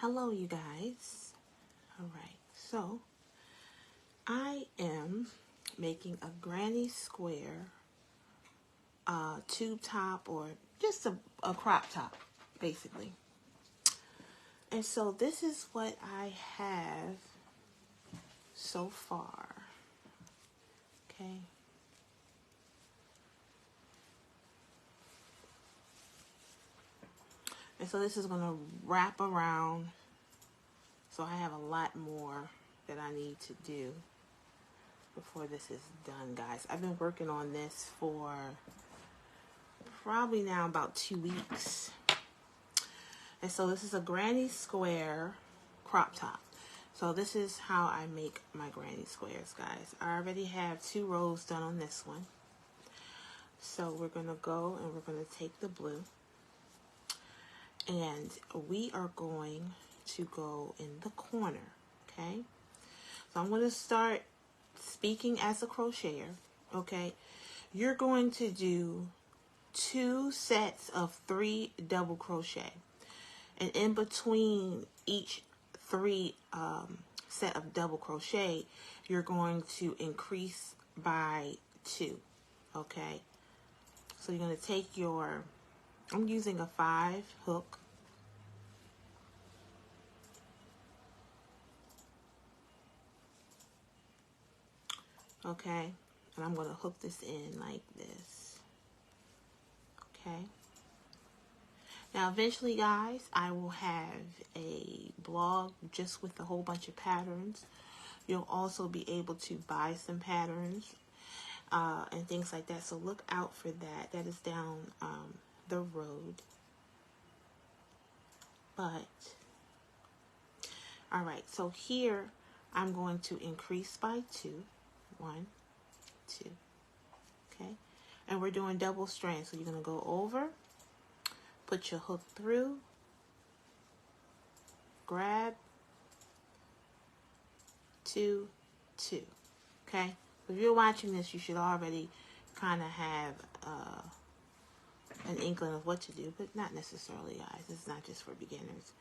Hello, you guys. All right, so I am making a granny square tube top, or just a crop top, basically. And so this is what I have so far. Okay. And so this is going to wrap around. So I have a lot more that I need to do before this is done, guys. I've been working on this for probably now about 2 weeks. And so this is a granny square crop top. So this is how I make my granny squares, guys. I already have 2 rows done on this one. So we're going to go and we're going to take the blue. And we are going to go in the corner, okay? So I'm going to start speaking as a crocheter, okay? You're going to do 2 sets of 3 double crochet. And in between each 3 set of double crochet, you're going to increase by 2, okay? So you're going to take your, I'm using a 5 hook. Okay, and I'm going to hook this in like this. Okay. Now eventually, guys, I will have a blog just with a whole bunch of patterns. You'll also be able to buy some patterns and things like that. So look out for that. That is down the road. But, all right, so here I'm going to increase by 2. 1, 2. Okay, and we're doing double strand. So you're going to go over, put your hook through, grab, 2, 2. Okay, if you're watching this, you should already kind of have an inkling of what to do, but not necessarily, guys. This is not just for beginners.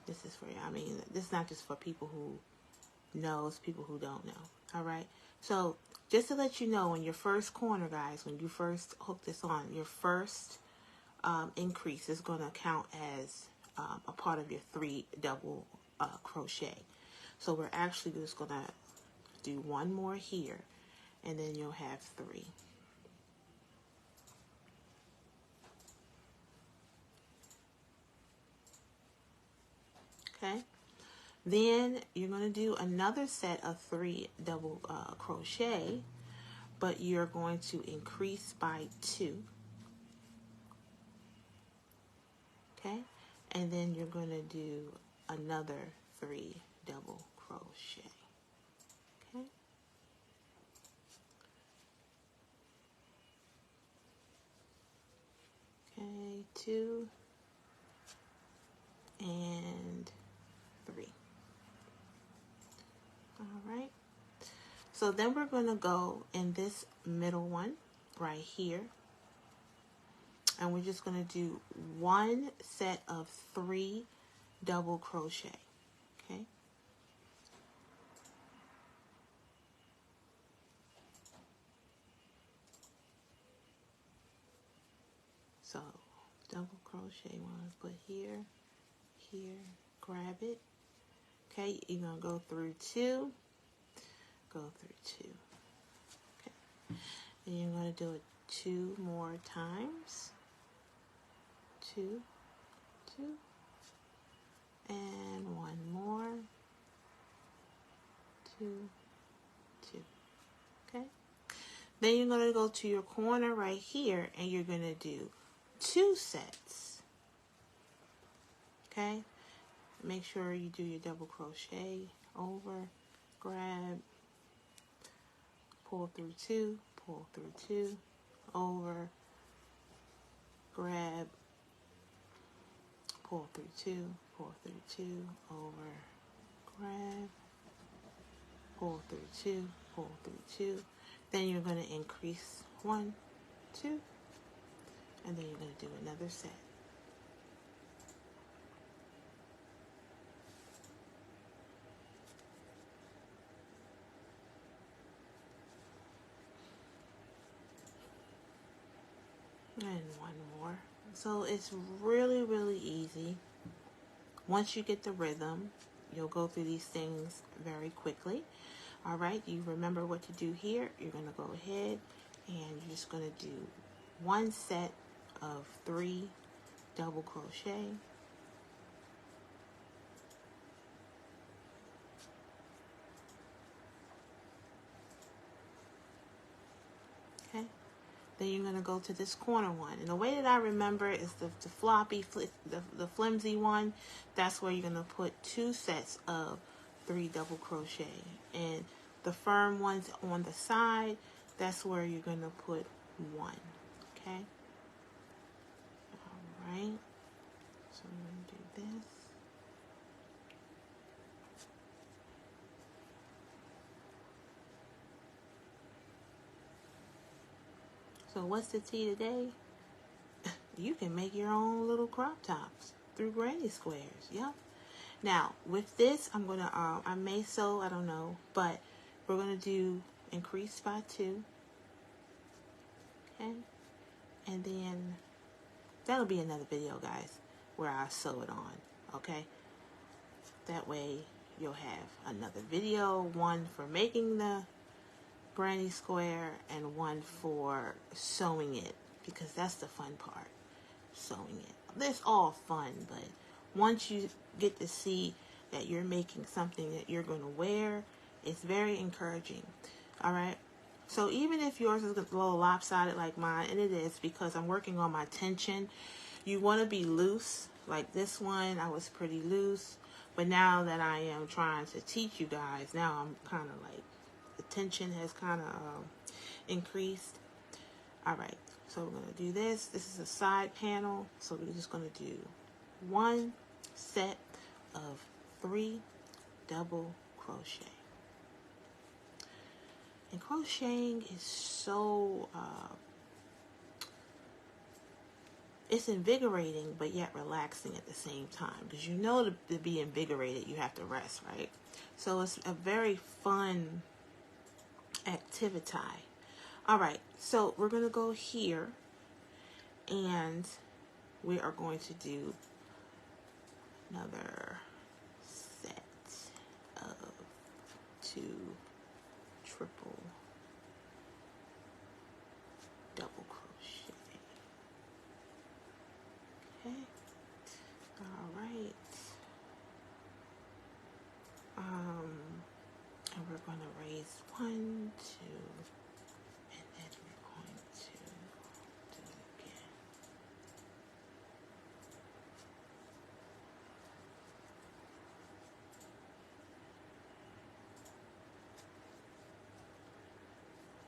This is for, this is not just for people who knows, people who don't know. All right, so just to let you know, in your first corner, guys, when you first hook this on, your first increase is going to count as a part of your 3 double crochet. So we're actually just going to do 1 more here, and then you'll have 3. Okay, then you're going to do another set of 3 double crochet, but you're going to increase by 2. Okay, and then you're going to do another 3 double crochet. Okay, okay, 2 and 3. All right, so then we're going to go in this middle one right here, and we're just going to do 1 set of 3 double crochet. Okay, so double crochet, one put here, here, grab it. Okay, you're going to go through 2, go through 2. Okay, and you're going to do it 2 more times. 2, 2, and 1 more. 2, 2. Okay, then you're going to go to your corner right here, and you're going to do 2 sets. Okay, make sure you do your double crochet, over, grab, pull through 2, pull through 2, over, grab, pull through 2, pull through 2, over, grab, pull through 2, pull through 2. Then you're going to increase 1, 2, and then you're going to do another set. And one more. So it's really, really easy. Once you get the rhythm, you'll go through these things very quickly. All right, you remember what to do here. You're going to go ahead and you're just going to do one set of 3 double crochet. Okay. Then you're going to go to this corner one. And the way that I remember it is the floppy, the flimsy one. That's where you're going to put 2 sets of 3 double crochet. And the firm ones on the side, that's where you're going to put 1. Okay? All right. So I'm going to do this. So what's the tea today? You can make your own little crop tops through granny squares. Yep. Now with this, I'm gonna I may sew, I don't know, but we're gonna do increase by 2. Okay, and then that'll be another video, guys, where I sew it on. Okay, that way you'll have another video, one for making the granny square and one for sewing it, because that's the fun part, sewing it. It's all fun, but once you get to see that you're making something that you're going to wear, it's very encouraging. All right, so even if yours is a little lopsided like mine, and it is because I'm working on my tension, you want to be loose. Like this one, I was pretty loose, but now that I am trying to teach you guys, now I'm kind of like, the tension has kind of increased. All right, so we're going to do this. This is a side panel, so we're just going to do 1 set of 3 double crochet. And crocheting is so it's invigorating, but yet relaxing at the same time, because you know to be invigorated you have to rest, right? So it's a very fun activity. All right, so we're going to go here and we are going to do another set of 2 triple double crochet. Okay, all right. And we're going to raise 1, 2, and then we're going to do it again.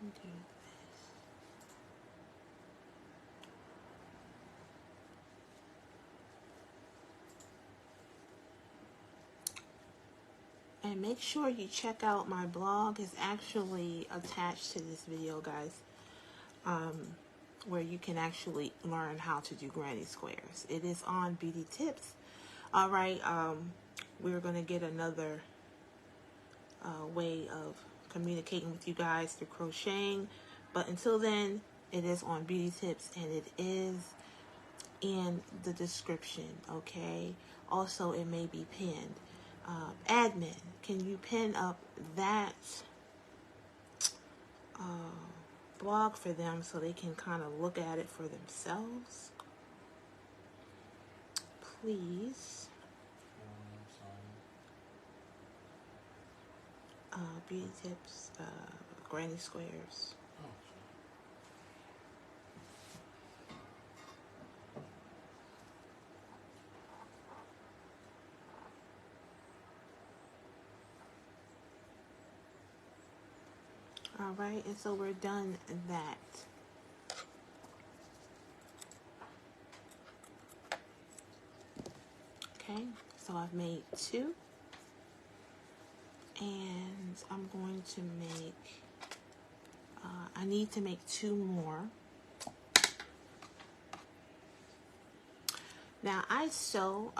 And do this. And make sure you check out my blog. It's actually attached to this video, guys, where you can actually learn how to do granny squares. It is on Beauty Tips. All right, we're going to get another way of communicating with you guys through crocheting. But until then, it is on Beauty Tips, and it is in the description, okay? Also, it may be pinned. Admin, can you pin up that blog for them so they can kind of look at it for themselves? Please. Beauty Tips, granny squares. All right, and so we're done that. Okay, so I've made 2, and I'm going to make, I need to make 2 more. Now I sew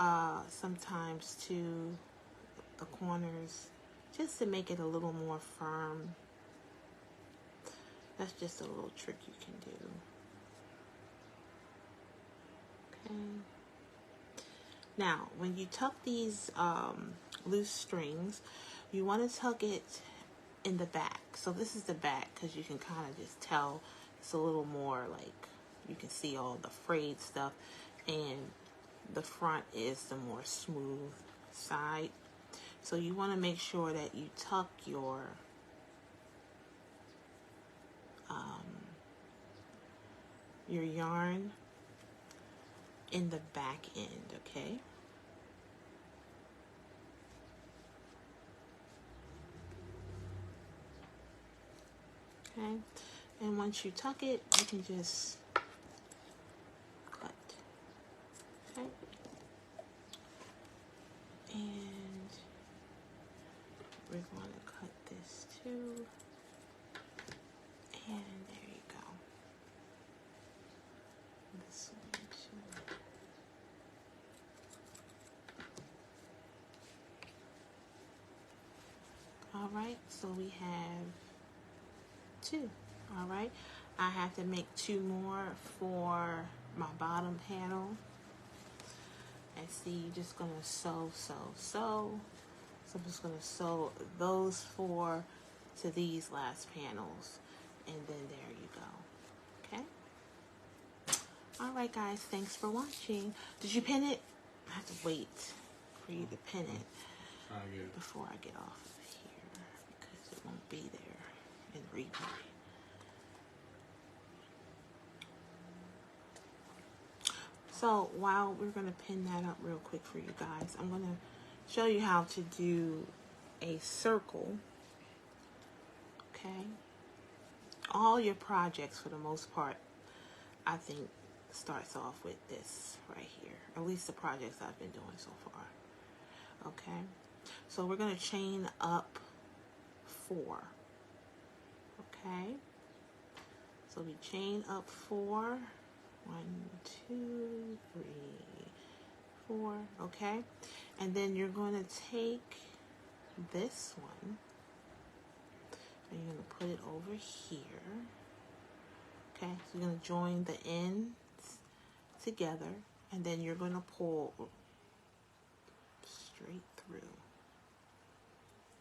sometimes to the corners just to make it a little more firm. That's just a little trick you can do. Okay. Now, when you tuck these loose strings, you want to tuck it in the back. So this is the back because you can kind of just tell it's a little more like you can see all the frayed stuff, and the front is the more smooth side. So you want to make sure that you tuck your yarn in the back end, okay? Okay, and once you tuck it, you can just cut. Okay, and we're going to cut this too, and there you go. This one too. All right, so we have 2. All right, I have to make 2 more for my bottom panel. And see, you're just gonna sew. So I'm just gonna sew those 4 to these last panels, and then there you go. Okay. All right, guys. Thanks for watching. Did you pin it? I have to wait for you to pin it before I get off of here because it won't be there in replay. So while we're going to pin that up real quick for you guys, I'm going to show you how to do a circle. Okay. All your projects, for the most part, I think starts off with this right here. At least the projects I've been doing so far. Okay. So we're going to chain up 4. Okay. So we chain up 4. 1, 2, 3, 4. Okay. And then you're going to take this one and you're going to put it over here. Okay. So you're going to join the ends together, and then you're going to pull straight through.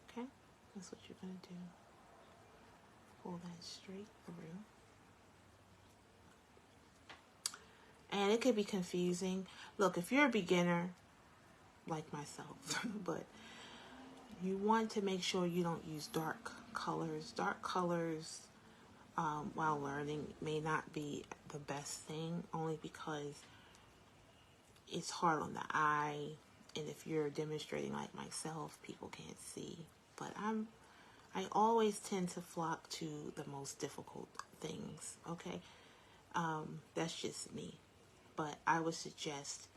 Okay. That's what you're going to do. Pull that straight through. And it could be confusing. Look, if you're a beginner, like myself, but you want to make sure you don't use dark colors. Dark colors, while learning, may not be the best thing, only because it's hard on the eye. And if you're demonstrating like myself, people can't see. But I always tend to flock to the most difficult things, okay? That's just me. But I would suggest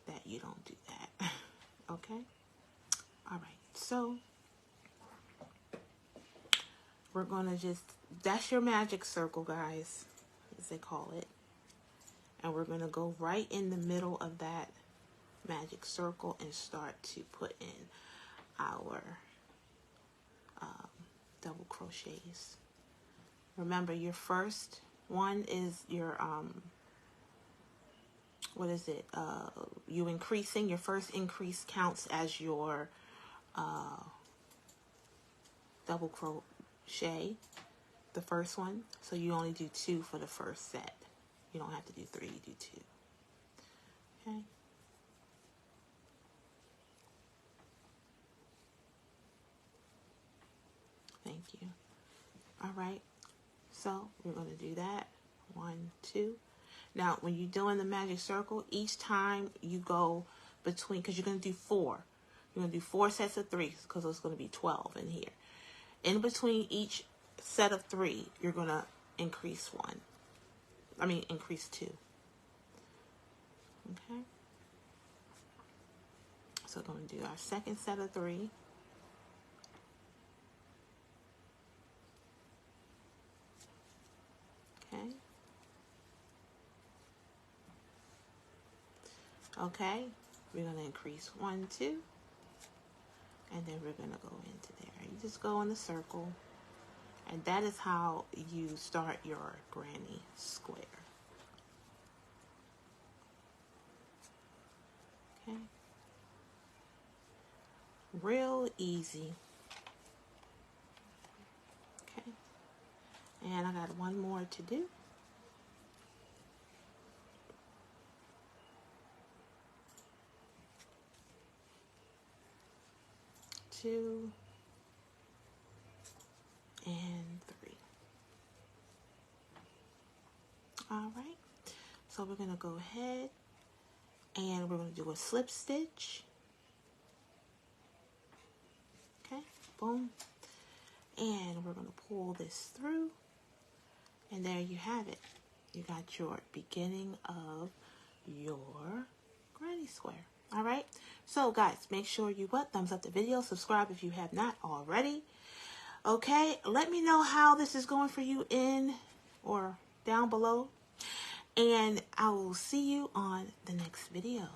that you don't do that. Okay? All right. So we're going to just, that's your magic circle, guys, as they call it. And we're going to go right in the middle of that magic circle and start to put in our double crochets. Remember, your first one is your what is it? You increasing. Your first increase counts as your double crochet, the first one. So you only do 2 for the first set. You don't have to do 3, you do 2. Okay. Thank you. All right. So we're going to do that. 1, 2. Now, when you're doing the magic circle, each time you go between, because you're going to do 4. You're going to do 4 sets of 3, because there's going to be 12 in here. In between each set of 3, you're going to increase 1. I mean, increase 2. Okay? So we're going to do our second set of 3. Okay? Okay, we're going to increase 1, 2, and then we're going to go into there. You just go in the circle, and that is how you start your granny square. Okay. Real easy. Okay. And I got one more to do. Two and three. All right. So we're going to go ahead and we're going to do a slip stitch. Okay. Boom. And we're going to pull this through. And there you have it. You got your beginning of your granny square. All right. So guys, make sure you thumbs up the video, subscribe if you have not already. Okay. Let me know how this is going for you in or down below. And I will see you on the next video.